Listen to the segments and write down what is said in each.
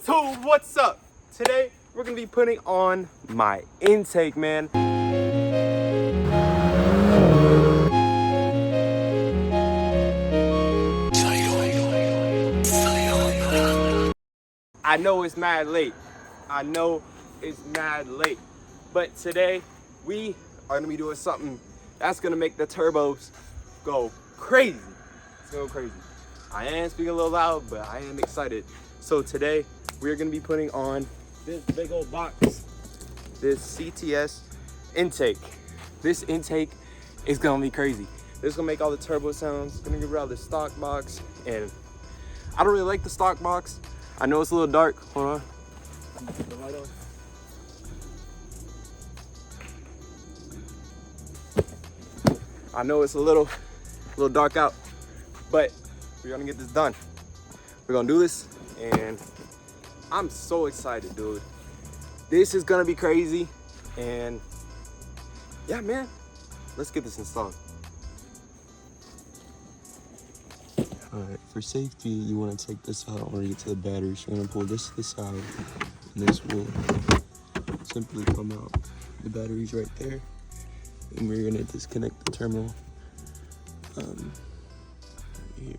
So what's up? Today we're gonna be putting on my intake, man. I know it's mad late. But today we are gonna be doing something that's gonna make the turbos go crazy. It's gonna go crazy. I am speaking a little loud, but I am excited. So today we're gonna be putting on this big old box, this CTS intake. This intake is gonna be crazy. This is gonna make all the turbo sounds. It's gonna get rid of the stock box, and I don't really like the stock box. I know it's a little dark. Hold on. Put the light on. I know it's a little dark out, but we're gonna get this done. We're gonna do this, and I'm so excited, dude. This is gonna be crazy, and yeah, man, let's get this installed. Alright, for safety, you want to take this out when you get to the battery. So you're going to pull this to the side, and this will simply come out. The battery's right there, and we're going to disconnect the terminal here.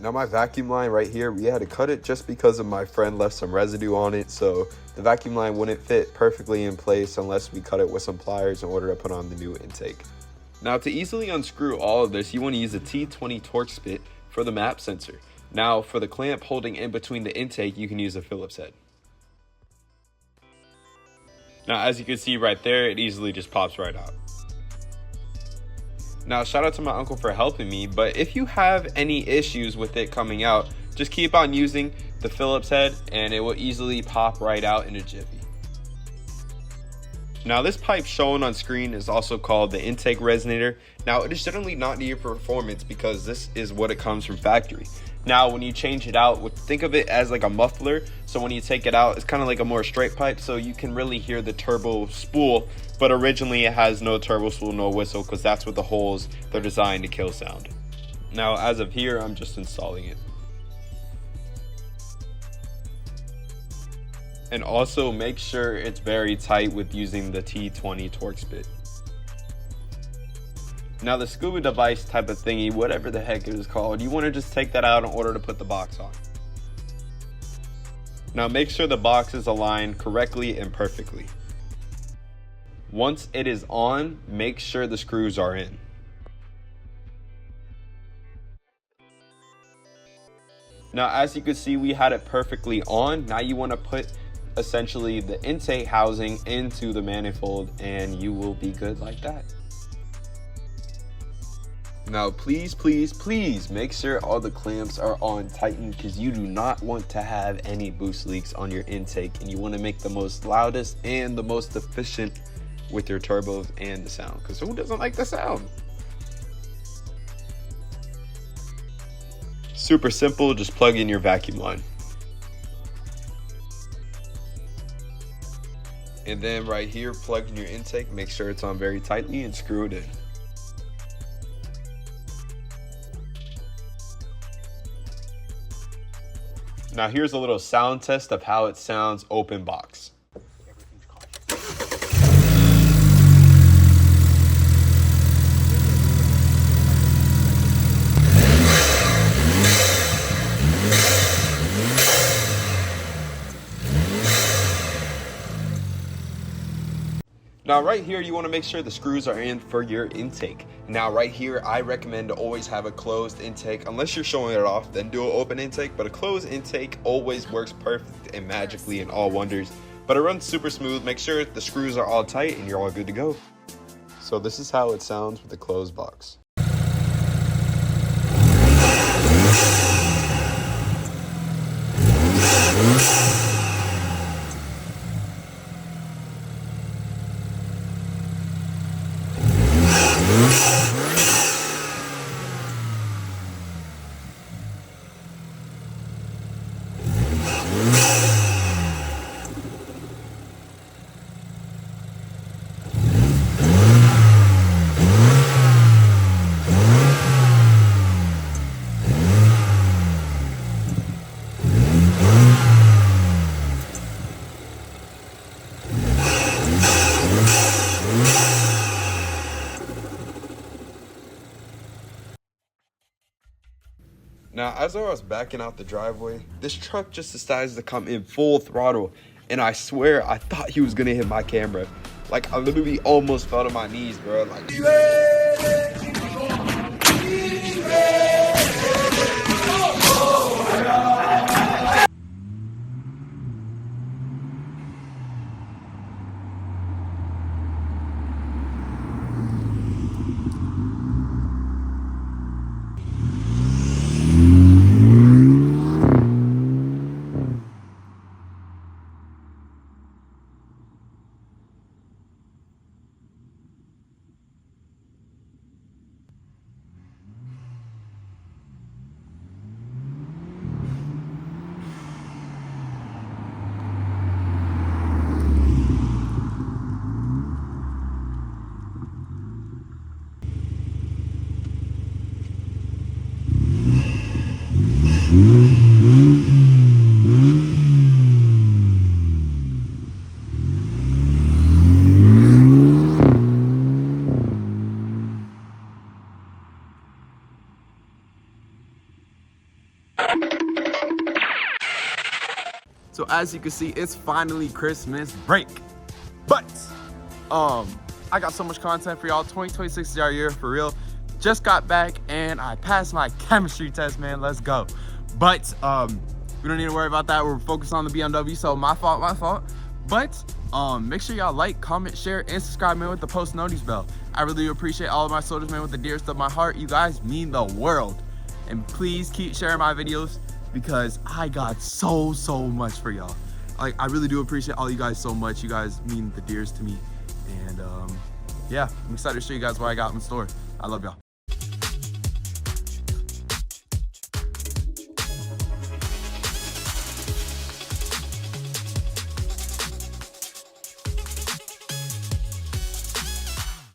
Now my vacuum line right here, we had to cut it just because of my friend left some residue on it, so the vacuum line wouldn't fit perfectly in place unless we cut it with some pliers in order to put on the new intake. Now to easily unscrew all of this, you want to use a T20 Torx bit for the map sensor. Now for the clamp holding in between the intake, you can use a Phillips head. Now as you can see right there, it easily just pops right out. Now shout out to my uncle for helping me, but if you have any issues with it coming out, just keep on using the Phillips head and it will easily pop right out in a jiffy. Now this pipe shown on screen is also called the intake resonator. Now it is generally not needed for performance because this is what it comes from factory. Now when you change it out, think of it as like a muffler. So when you take it out, it's kind of like a more straight pipe, so you can really hear the turbo spool, but originally it has no turbo spool, no whistle, because that's what the holes they're designed to kill sound. Now as of here, I'm just installing it. And also make sure it's very tight with using the T20 Torx bit. Now the scuba device type of thingy, whatever the heck it is called, you want to just take that out in order to put the box on. Now make sure the box is aligned correctly and perfectly. Once it is on, make sure the screws are in. Now as you can see, we had it perfectly on. Now you want to put essentially the intake housing into the manifold and you will be good like that. Now please make sure all the clamps are on tightened, because you do not want to have any boost leaks on your intake, and you want to make the most loudest and the most efficient with your turbos and the sound, because who doesn't like the sound? Super simple, just plug in your vacuum line. And then right here, plug in your intake, make sure it's on very tightly and screw it in. Now here's a little sound test of how it sounds open box. Now right here, you want to make sure the screws are in for your intake. Now right here, I recommend to always have a closed intake. Unless you're showing it off, then do an open intake, but a closed intake always works perfect and magically in all wonders. But it runs super smooth. Make sure the screws are all tight and you're all good to go. So this is how it sounds with a closed box. as I was backing out the driveway, this truck just decides to come in full throttle. And I swear, I thought he was gonna hit my camera. Like, I literally almost fell to my knees, bro. Like, So as you can see, it's finally Christmas break. But I got so much content for y'all. 2026 is our year for real. Just got back and I passed my chemistry test, man. Let's go. But we don't need to worry about that. We're focused on the BMW, so my fault. But make sure y'all like, comment, share, and subscribe, man, with the post notice bell. I really do appreciate all of my soldiers, man, with the dearest of my heart. You guys mean the world. And please keep sharing my videos because I got so much for y'all. Like, I really do appreciate all you guys so much. You guys mean the dearest to me. And yeah, I'm excited to show you guys what I got in store. I love y'all.